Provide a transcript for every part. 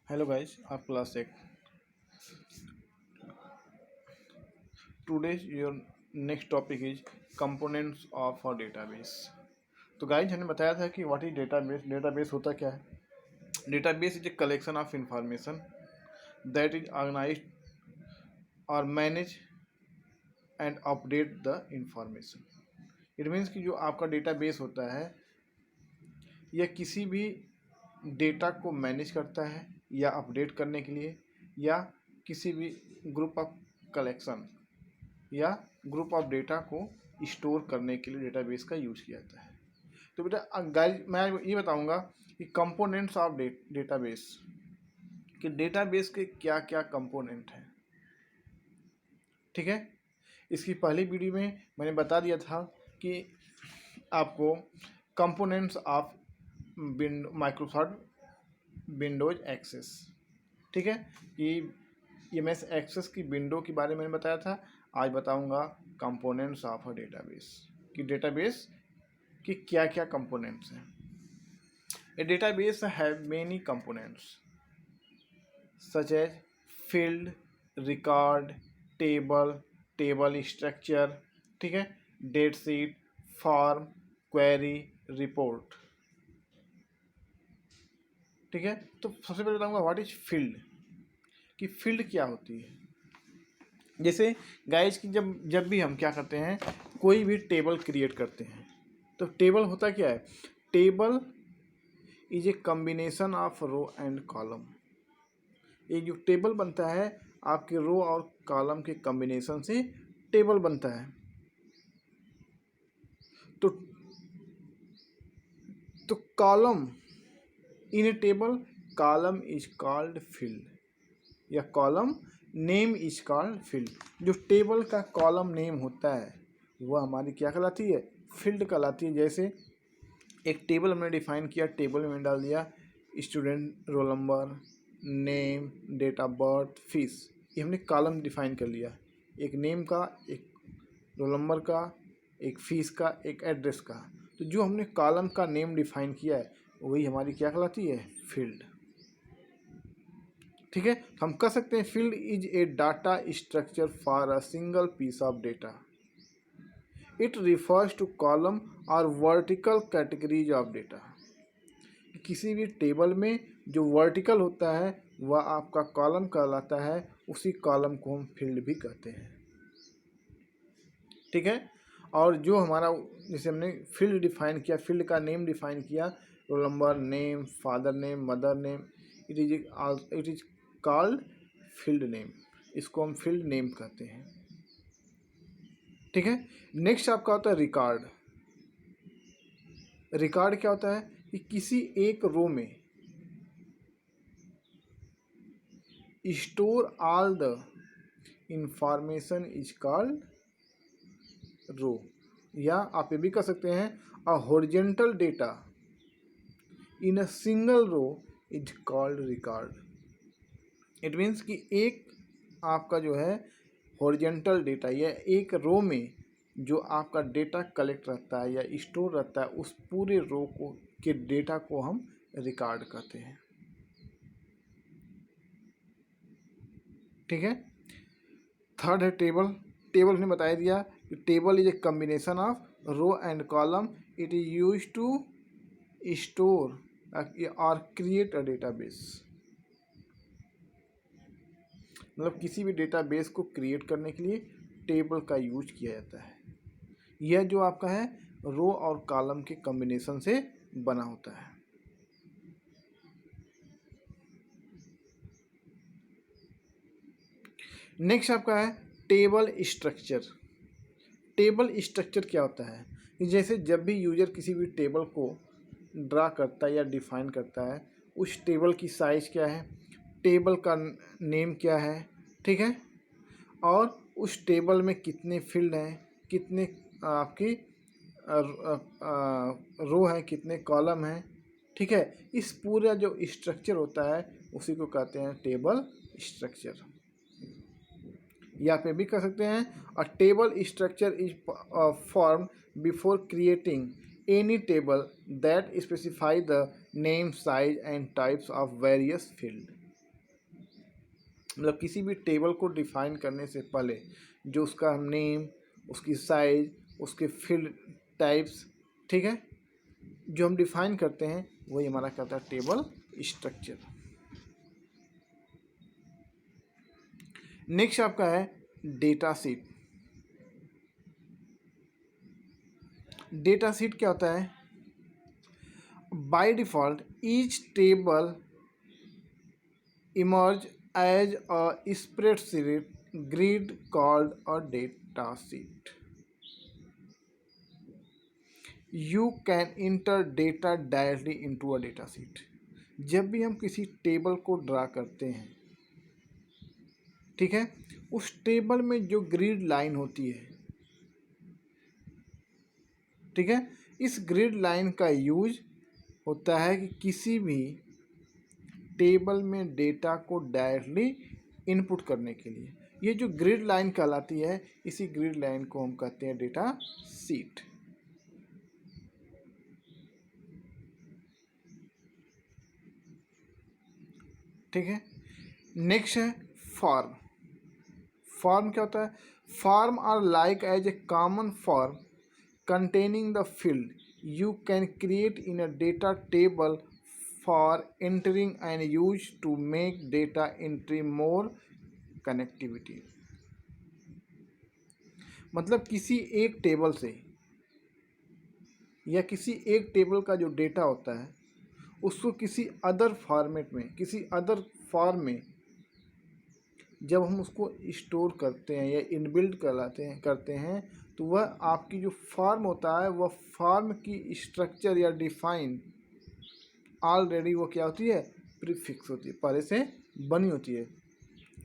Hello guys, of class 8. Today's your next topic is components of a database. तो guys हमने बताया था कि व्हाट इज डेटाबेस. डेटाबेस होता क्या है. Database is a collection of information that is organised और manage and update the information. It means कि जो आपका डेटाबेस होता है यह किसी भी डेटा को मैनेज करता है या अपडेट करने के लिए या किसी भी ग्रुप ऑफ कलेक्शन या ग्रुप ऑफ डेटा को स्टोर करने के लिए डेटाबेस का यूज किया जाता है. तो बेटा गाइस मैं ये बताऊंगा कि कंपोनेंट्स ऑफ डेटाबेस कि डेटाबेस के क्या क्या कंपोनेंट हैं. ठीक है. इसकी पहली वीडियो में मैंने बता दिया था कि आपको components of Microsoft Windows Access. ठीक है. कि MS एक्सेस की विंडो के बारे में बताया था. आज बताऊंगा कंपोनेंट्स ऑफ अ डेटाबेस कि डेटाबेस की क्या क्या कंपोनेंट्स हैं. A database have many components such as field, record, table structure. ठीक है. Date sheet, form, query, report. ठीक है. तो सबसे पहले बताऊंगा व्हाट इज फील्ड कि फील्ड क्या होती है. जैसे गाइज की जब भी हम क्या करते हैं कोई भी टेबल क्रिएट करते हैं तो टेबल होता क्या है. Table is a combination of row and column. ये जो टेबल बनता है आपके रो और कॉलम के कॉम्बिनेशन से टेबल बनता है. तो column in a table, column is called field या column name is called field. जो टेबल का कॉलम नेम होता है वह हमारी क्या कहलाती है, फील्ड कहलाती है. जैसे एक टेबल हमने डिफाइन किया, टेबल में डाल दिया student roll number, name, date of birth, fees. ये हमने कॉलम डिफाइन कर लिया, एक नेम का, एक रोल नंबर का, एक फीस का, एक एड्रेस का. तो जो हमने कॉलम का नेम डिफाइन किया है वही हमारी क्या कहलाती है, फील्ड. ठीक है. हम कह सकते हैं field is a data structure for a single piece of data. It refers to column और वर्टिकल कैटेगरीज ऑफ डेटा. किसी भी टेबल में जो वर्टिकल होता है वह आपका कॉलम कहलाता है, उसी कॉलम को हम फील्ड भी कहते हैं. ठीक है. और जो हमारा जैसे हमने फील्ड डिफाइन किया, फील्ड का नेम डिफाइन किया, role number, name, father name, mother name, it is called field name. इसको हम फील्ड नेम कहते हैं. ठीक है. नेक्स्ट आपका होता है रिकॉर्ड. रिकॉर्ड क्या होता है कि किसी एक रो में store all the information is called row. या आप ये भी कह सकते हैं a horizontal data in a single row is called record. It means कि एक आपका जो है हॉरिजॉन्टल डेटा या एक रो में जो आपका डेटा कलेक्ट रहता है या स्टोर रहता है उस पूरे रो को के डेटा को हम रिकॉर्ड कहते हैं. ठीक है. थर्ड है टेबल. टेबल ने बता दिया कि table is a combination of row and column. It is use to store और क्रिएट अ डेटाबेस. मतलब किसी भी डेटाबेस को क्रिएट करने के लिए टेबल का यूज किया जाता है. यह जो आपका है रो और कॉलम के कॉम्बिनेशन से बना होता है. नेक्स्ट आपका है टेबल स्ट्रक्चर. टेबल स्ट्रक्चर क्या होता है कि जैसे जब भी यूजर किसी भी टेबल को ड्रा करता है या डिफाइन करता है उस टेबल की साइज क्या है, टेबल का नेम क्या है. ठीक है. और उस टेबल में कितने फील्ड हैं, कितने आपकी रो हैं, कितने कॉलम हैं. ठीक है. इस पूरा जो स्ट्रक्चर होता है उसी को कहते हैं टेबल स्ट्रक्चर. या पे भी कह सकते हैं अ table structure is form before creating any table that specify the name, size and types of various field. मतलब किसी भी टेबल को डिफाइन करने से पहले जो उसका नेम, उसकी साइज, उसके फील्ड टाइप्स, ठीक है, जो हम डिफाइन करते हैं वही हमारा क्या होता है, टेबल स्ट्रक्चर। नेक्स्ट आपका है डेटा सीट। डेटा सीट क्या होता है? By default each table emerge as a spreadsheet grid called a data sheet. You can enter data directly into a data sheet. जब भी हम किसी टेबल को ड्रा करते हैं, ठीक है, उस टेबल में जो ग्रिड लाइन होती है, ठीक है, इस ग्रिड लाइन का यूज होता है कि किसी भी टेबल में डेटा को डायरेक्टली इनपुट करने के लिए। ये जो ग्रिड लाइन कहलाती है, इसी ग्रिड लाइन को हम कहते हैं डेटा सीट। ठीक है, नेक्स्ट है फॉर्म। फॉर्म क्या होता है? Form are like as a common form containing the field you can create in a data table for entering and use to make data entry more connectivity। मतलब किसी एक table से या किसी एक टेबल का जो डेटा होता है उसको किसी अदर फॉर्मेट में, किसी अदर फॉर्म में जब हम उसको स्टोर करते हैं या इनबिल्ड करते हैं तो वह आपकी जो फॉर्म होता है वह फॉर्म की स्ट्रक्चर या डिफाइन ऑलरेडी वो क्या होती है, प्रीफिक्स होती है, पहले से बनी होती है।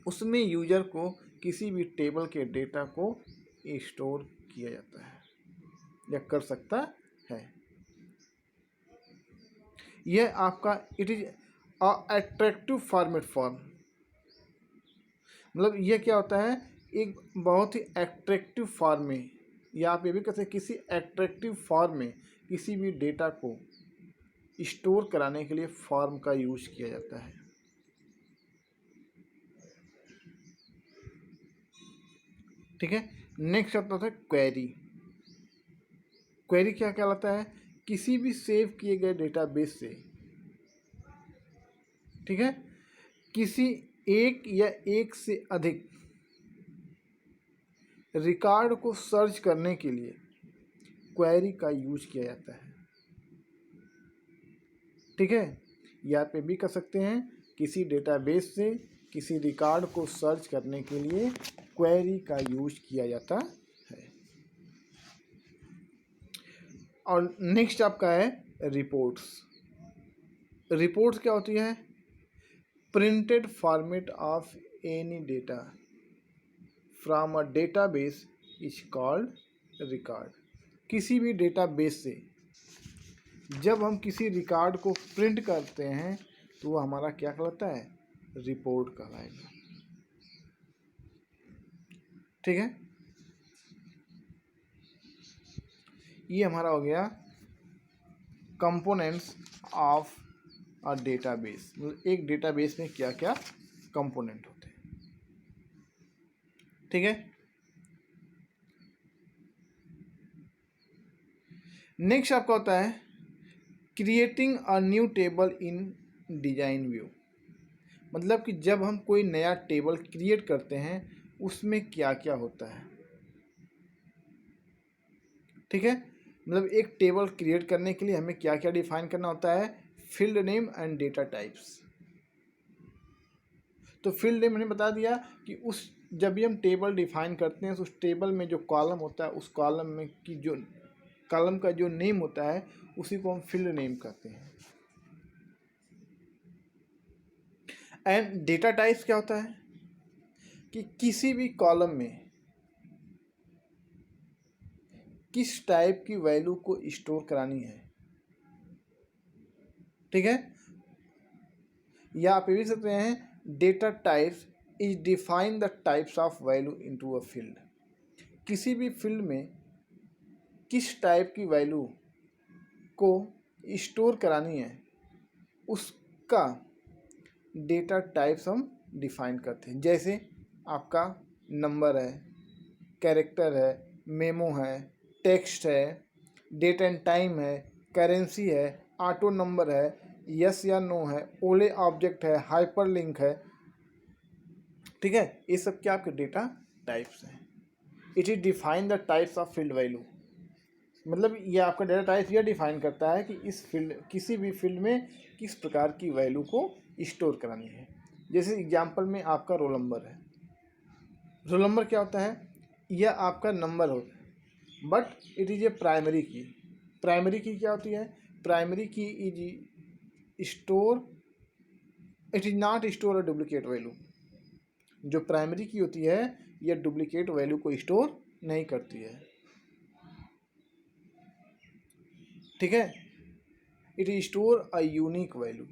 उसमें यूजर को किसी भी टेबल के डेटा को स्टोर किया जाता है या कर सकता है। यह आपका it is a attractive format form. मतलब यह क्या होता है, एक बहुत ही एट्रैक्टिव फॉर्म में, या आप ये भी कह सकते हैं किसी एट्रैक्टिव फॉर्म में किसी भी डेटा को स्टोर कराने के लिए फॉर्म का यूज किया जाता है। ठीक है, नेक्स्ट आता है क्वेरी। क्वेरी क्या कहलाता है? किसी भी सेव किए गए डेटाबेस से, ठीक है, किसी एक या एक से अधिक रिकॉर्ड को सर्च करने के लिए क्वेरी का यूज किया जाता है। ठीक है, या पे भी कर सकते हैं किसी डेटाबेस से किसी रिकॉर्ड को सर्च करने के लिए क्वेरी का यूज किया जाता है। और नेक्स्ट आपका है रिपोर्ट्स। रिपोर्ट्स क्या होती है? Printed format of any data from a database is called record. किसी भी डेटाबेस से जब हम किसी रिकॉर्ड को प्रिंट करते हैं तो वो हमारा क्या कहलाता है? रिपोर्ट कहलाएगा। ठीक है, ये हमारा हो गया कंपोनेंट्स ऑफ अ डेटाबेस। मतलब एक डेटाबेस में क्या क्या कंपोनेंट होते हैं। ठीक है, नेक्स्ट आपका होता है creating a new table in design view. मतलब कि जब हम कोई नया टेबल क्रिएट करते हैं उसमें क्या क्या होता है। ठीक है, मतलब एक टेबल क्रिएट करने के लिए हमें क्या क्या डिफाइन करना होता है? Field name and data types. तो फील्ड नेम मैंने बता दिया कि उस जब भी हम टेबल डिफाइन करते हैं तो उस टेबल में जो कॉलम होता है उस कॉलम में की जो कॉलम का जो नेम होता है उसी को हम फील्ड नेम कहते हैं। एंड डेटा टाइप्स क्या होता है कि किसी भी कॉलम में किस टाइप की वैल्यू को स्टोर करानी है। ठीक है, या आप ये भी सकते हैं data types is define the types of value into a field. किसी भी फील्ड में किस टाइप की वैल्यू को स्टोर करानी है उसका डेटा टाइप्स हम डिफाइन करते हैं। जैसे आपका नंबर है, कैरेक्टर है, मेमो है, टेक्स्ट है, डेट एंड टाइम है, करेंसी है, ऑटो नंबर है, यस या नो है, ओले ऑब्जेक्ट है, हाइपरलिंक है। ठीक है, ये सब क्या आपके डेटा टाइप्स हैं। It is define the types of field value, मतलब ये आपका डेटा टाइप यह डिफाइन करता है कि इस फील्ड, किसी भी फील्ड में किस प्रकार की वैल्यू को स्टोर करानी है। जैसे एग्जांपल में आपका रोल नंबर है। रोल नंबर क्या होता है? यह आपका नंबर होता है, but it is a primary की। प्राइमरी की क्या होती है? प्राइमरी की is store, it is not store a duplicate value. जो प्राइमरी की होती है यह डुप्लीकेट वैल्यू को स्टोर नहीं करती है। ठीक है, it is store a unique value.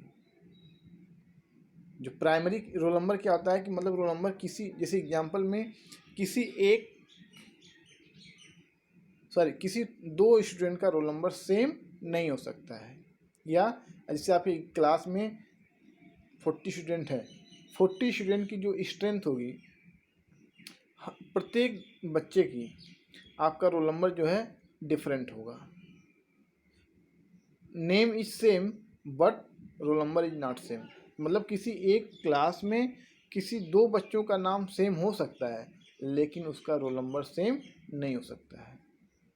जो प्राइमरी रोल नंबर क्या होता है कि मतलब रोल नंबर किसी, जैसे एग्जांपल में किसी एक, सॉरी, किसी दो स्टूडेंट का रोल नंबर सेम नहीं हो सकता है। या जैसे आपकी क्लास में 40 स्टूडेंट है, 40 स्टूडेंट की जो स्ट्रेंथ होगी प्रत्येक बच्चे की, आपका रोल नंबर जो है डिफरेंट होगा। Name is same but roll number is not same. मतलब किसी एक क्लास में किसी दो बच्चों का नाम सेम हो सकता है लेकिन उसका रोल नंबर सेम नहीं हो सकता है।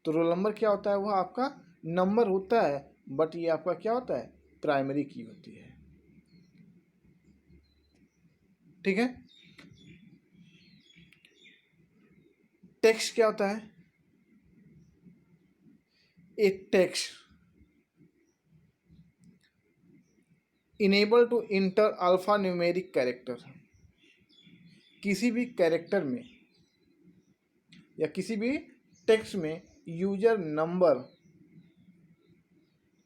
तो रोल नंबर क्या होता है? वह आपका नंबर होता है, बट ये आपका क्या होता है? प्राइमरी की होती है। ठीक है, टेक्स्ट क्या होता है? एक text enable to enter alpha numeric character. किसी भी कैरेक्टर में या किसी भी टेक्स्ट में यूजर नंबर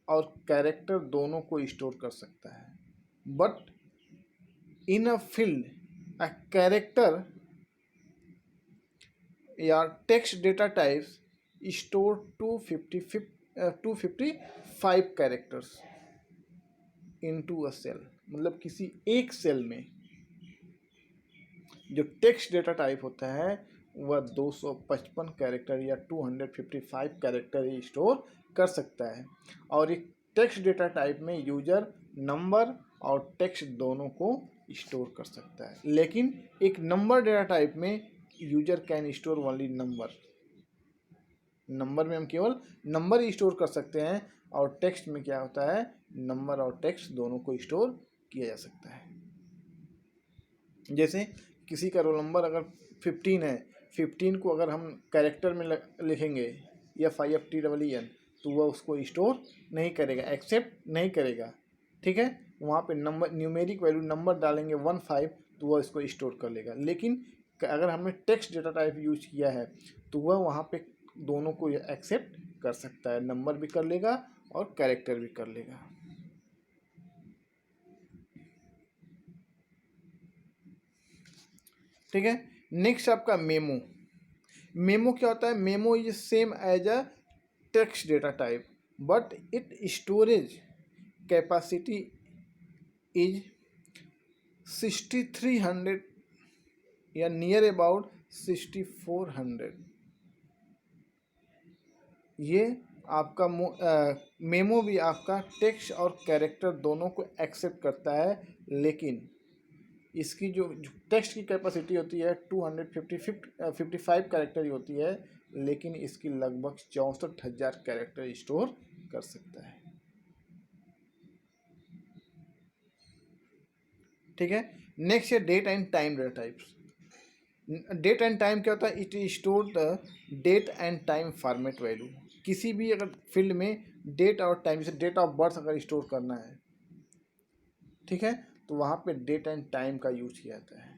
और कैरेक्टर दोनों को स्टोर कर सकता है, but in a field a character या text data types store 255 characters into a cell. मतलब किसी एक सेल में जो टेक्स्ट डेटा टाइप होता है वह 255 कैरेक्टर या 255 कैरेक्टर ही स्टोर कर सकता है। और एक टेक्स्ट डेटा टाइप में यूजर नंबर और टेक्स्ट दोनों को स्टोर कर सकता है, लेकिन एक नंबर डेटा टाइप में user can store only number. Number में हम केवल नंबर ही स्टोर कर सकते हैं, और टेक्स्ट में क्या होता है? नंबर और टेक्स्ट दोनों को स्टोर किया जा सकता है। जैसे किसी का रोल नंबर अगर 15 है, 15 को अगर हम कैरेक्टर में लिखेंगे FIFTEEN, तो वह उसको स्टोर नहीं करेगा, एक्सेप्ट नहीं करेगा। ठीक है, वहाँ पे नंबर, न्यूमेरिक वैल्यू नंबर डालेंगे 15, तो वह इसको स्टोर कर लेगा। लेकिन अगर हमने टेक्स्ट डेटा टाइप यूज किया है तो वह वहाँ पे दोनों को एक्सेप्ट कर सकता है, नंबर भी कर लेगा और कैरेक्टर भी कर लेगा। ठीक है, नेक्स्ट आपका मेमो। मेमो क्या होता है? Memo is same as a text data type, but it storage capacity is 6300 या नियर अबाउट 6400। ये आपका मेमो भी आपका टेक्स्ट और कैरेक्टर दोनों को एक्सेप्ट करता है, लेकिन इसकी जो टेक्स्ट की कैपेसिटी होती है 255 कैरेक्टर ही होती है, लेकिन इसकी लगभग 64,000 कैरेक्टर स्टोर कर सकता है। ठीक है, नेक्स्ट है date and time data types. Date and time क्या होता है? It store the date and time format value. किसी भी अगर फील्ड में डेट और टाइम, जैसे डेट ऑफ बर्थ अगर स्टोर करना है, ठीक है, तो वहाँ पे डेट एंड टाइम का यूज किया जाता है।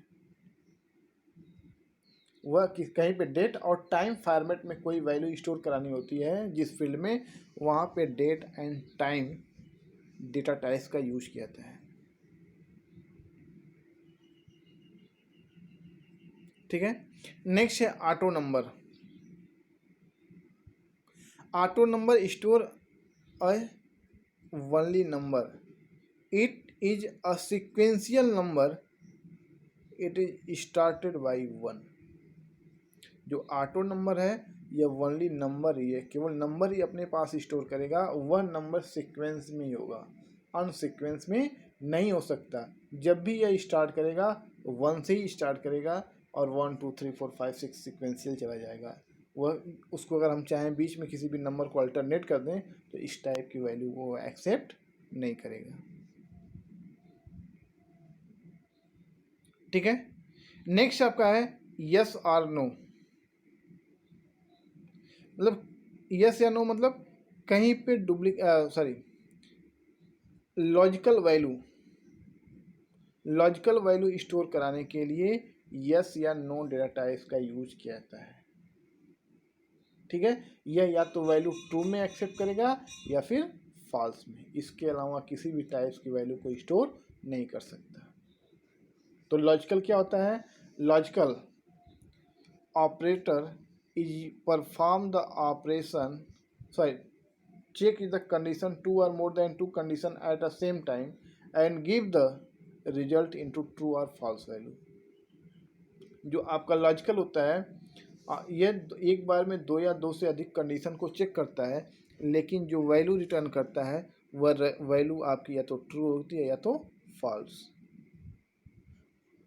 वह कहीं पे डेट और टाइम फॉर्मेट में कोई वैल्यू स्टोर करानी होती है जिस फील्ड में, वहाँ पे date and time data types का यूज किया जाता है। ठीक है, नेक्स्ट है auto number. Auto number store a only number, it is a sequential number it is started by 1। जो ऑटो नंबर है यह ओनली नंबर ही है, केवल नंबर ही अपने पास स्टोर करेगा। वह नंबर सीक्वेंस में ही होगा, अनसीक्वेंस में नहीं हो सकता। जब भी यह स्टार्ट करेगा 1 से ही स्टार्ट करेगा और 1 2 3 4 5 6 सिक्वेंशियल चला जाएगा। वह उसको अगर हम चाहें बीच में किसी भी नंबर को अल्टरनेट कर दें तो इस टाइप की वैल्यू को एक्सेप्ट नहीं करेगा। ठीक है। नेक्स्ट आपका है यस और नो। मतलब यस या नो मतलब कहीं पे लॉजिकल वैल्यू स्टोर कराने के लिए यस या नो डेटा टाइप्स का यूज किया जाता है। ठीक है, यह या तो वैल्यू ट्रू में एक्सेप्ट करेगा या फिर फॉल्स में, इसके अलावा किसी भी टाइप्स की वैल्यू को स्टोर नहीं कर सकता। तो लॉजिकल क्या होता है? Logical operator is perform the operation check is the condition 2 or more than 2 condition at the same time and give the result into true or false value। जो आपका लॉजिकल होता है यह एक बार में 2 या 2 से अधिक कंडीशन को चेक करता है, लेकिन जो वैल्यू रिटर्न करता है वह वैल्यू आपकी या तो ट्रू होती है या तो फॉल्स।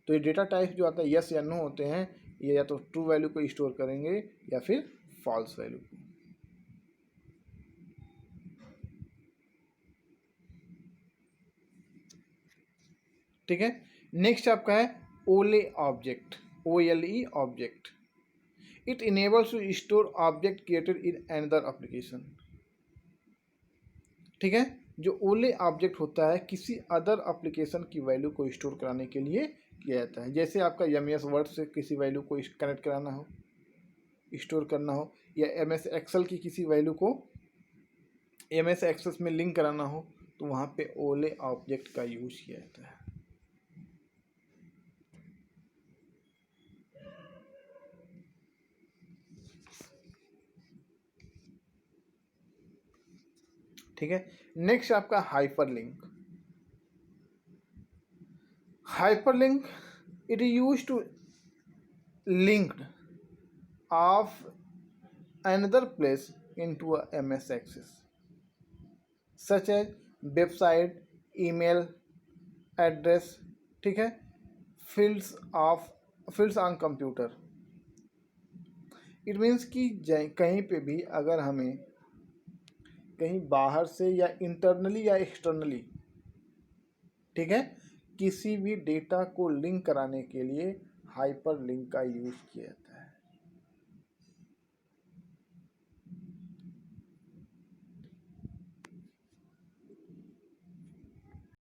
तो ये डेटा टाइप जो आता है यस या नो होते हैं, ये या तो ट्रू वैल्यू को स्टोर करेंगे या फिर फॉल्स वैल्यू को। ठीक है। नेक्स्ट आपका है OLE object, OLE object. It enables to store object created in another application. ठीक है, जो ओले ऑब्जेक्ट होता है किसी अदर एप्लीकेशन की वैल्यू को स्टोर कराने के लिए किया जाता है। जैसे आपका MS वर्ड से किसी वैल्यू को कनेक्ट कराना हो, स्टोर करना हो, या MS एक्सेल की किसी वैल्यू को MS एक्सेस में लिंक कराना हो, तो वहाँ पे ओले ऑब्जेक्ट का यूज किया जाता है। ठीक है। नेक्स्ट आपका hyperlink. Hyperlink it is use to linked of another place into a MS access such as website, email address. ठीक है, fields on computer. It means कि कहीं पे भी अगर हमें कहीं बाहर से या इंटरनली या एक्सटर्नली, ठीक है, किसी भी डेटा को लिंक कराने के लिए हाइपर लिंक का यूज किया जाता है।